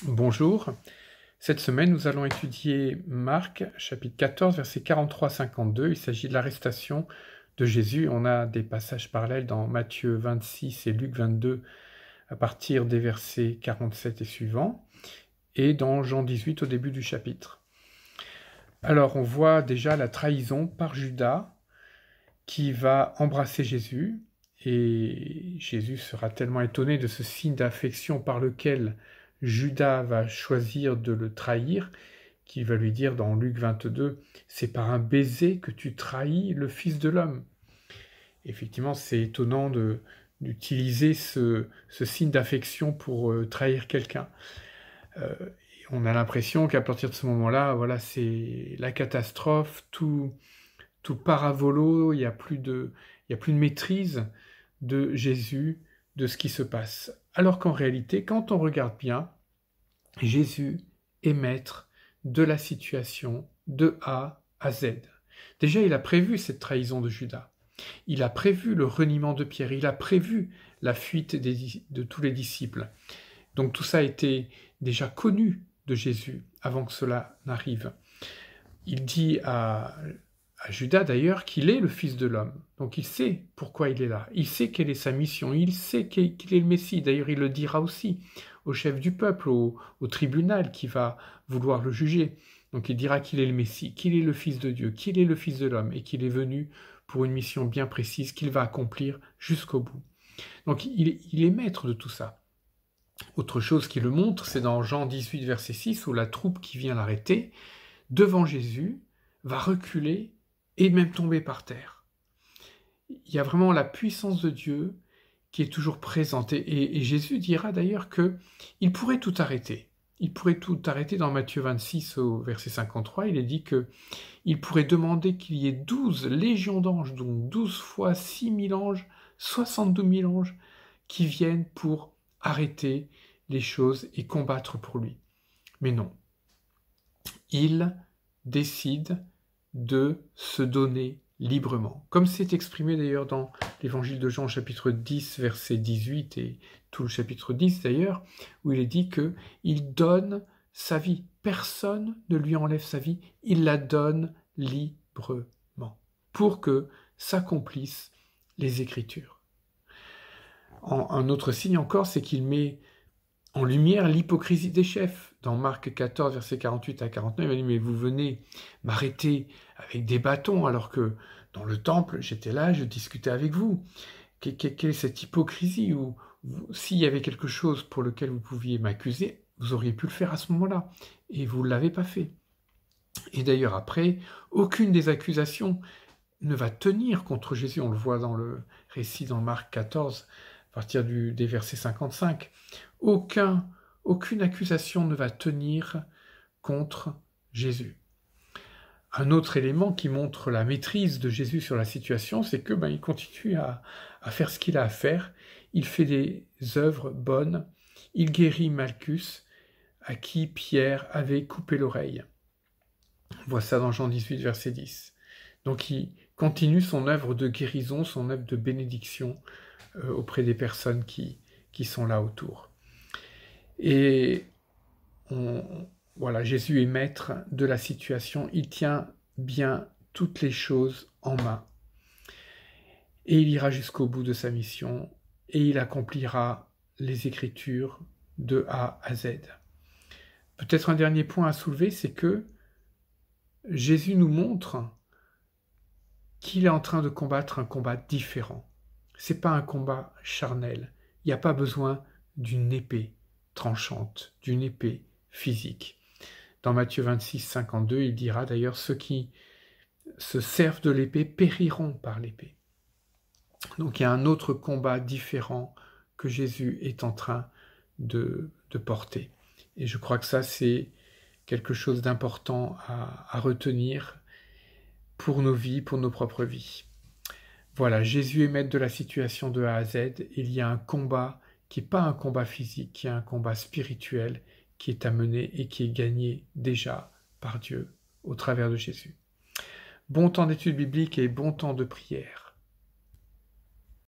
Bonjour, cette semaine nous allons étudier Marc chapitre 14 versets 43-52. Il s'agit de l'arrestation de Jésus. On a des passages parallèles dans Matthieu 26 et Luc 22 à partir des versets 47 et suivants, et dans Jean 18 au début du chapitre. Alors on voit déjà la trahison par Judas qui va embrasser Jésus, et Jésus sera tellement étonné de ce signe d'affection par lequel Judas va choisir de le trahir, qu'il va lui dire dans Luc 22, « C'est par un baiser que tu trahis le Fils de l'homme. » Effectivement, c'est étonnant d'utiliser ce signe d'affection pour trahir quelqu'un. On a l'impression qu'à partir de ce moment-là, voilà, c'est la catastrophe, tout part à volo, il n'y a plus de maîtrise de Jésus, de ce qui se passe. Alors qu'en réalité, quand on regarde bien, Jésus est maître de la situation de A à Z. Déjà, il a prévu cette trahison de Judas. Il a prévu le reniement de Pierre. Il a prévu la fuite de tous les disciples. Donc tout ça était déjà connu de Jésus avant que cela n'arrive. Il dit à Judas d'ailleurs qu'il est le Fils de l'homme. Donc il sait pourquoi il est là. Il sait quelle est sa mission. Il sait qu'il est le Messie. D'ailleurs, il le dira aussi au chef du peuple, au tribunal qui va vouloir le juger. Donc il dira qu'il est le Messie, qu'il est le Fils de Dieu, qu'il est le Fils de l'homme et qu'il est venu pour une mission bien précise qu'il va accomplir jusqu'au bout. Donc il est maître de tout ça. Autre chose qui le montre, c'est dans Jean 18, verset 6, où la troupe qui vient l'arrêter, devant Jésus, va reculer et même tomber par terre. Il y a vraiment la puissance de Dieu qui est toujours présente. Et Jésus dira d'ailleurs qu'il pourrait tout arrêter. Il pourrait tout arrêter dans Matthieu 26 au verset 53. Il est dit qu'il pourrait demander qu'il y ait 12 légions d'anges, donc 12 fois 6 000 anges, 72 000 anges qui viennent pour arrêter les choses et combattre pour lui. Mais non. Il décide de se donner librement. Comme c'est exprimé d'ailleurs dans l'évangile de Jean chapitre 10 verset 18 et tout le chapitre 10 d'ailleurs, où il est dit qu'il donne sa vie. Personne ne lui enlève sa vie, il la donne librement pour que s'accomplissent les Écritures. Un autre signe encore, c'est qu'il met en lumière l'hypocrisie des chefs. Dans Marc 14, versets 48 à 49, il dit « Mais vous venez m'arrêter avec des bâtons alors que dans le temple, j'étais là, je discutais avec vous. » Quelle est cette hypocrisie où s'il y avait quelque chose pour lequel vous pouviez m'accuser, vous auriez pu le faire à ce moment-là. Et vous ne l'avez pas fait. Et d'ailleurs après, aucune des accusations ne va tenir contre Jésus. On le voit dans le récit dans Marc 14, à partir des versets 55. Aucune accusation ne va tenir contre Jésus. Un autre élément qui montre la maîtrise de Jésus sur la situation, c'est que il continue à faire ce qu'il a à faire. Il fait des œuvres bonnes. Il guérit Malchus, à qui Pierre avait coupé l'oreille. On voit ça dans Jean 18, verset 10. Donc il continue son œuvre de guérison, son œuvre de bénédiction auprès des personnes qui sont là autour. Et voilà, Jésus est maître de la situation, il tient bien toutes les choses en main. Et il ira jusqu'au bout de sa mission, et il accomplira les Écritures de A à Z. Peut-être un dernier point à soulever, c'est que Jésus nous montre qu'il est en train de combattre un combat différent. C'est pas un combat charnel. Il n'y a pas besoin d'une épée tranchante, d'une épée physique. Dans Matthieu 26, 52, il dira d'ailleurs « Ceux qui se servent de l'épée périront par l'épée ». Donc il y a un autre combat différent que Jésus est en train de porter. Et je crois que ça, c'est quelque chose d'important à retenir pour nos vies, pour nos propres vies. Voilà, Jésus est maître de la situation de A à Z. Il y a un combat qui n'est pas un combat physique, qui est un combat spirituel, qui est à mener et qui est gagné déjà par Dieu au travers de Jésus. Bon temps d'études bibliques et bon temps de prière.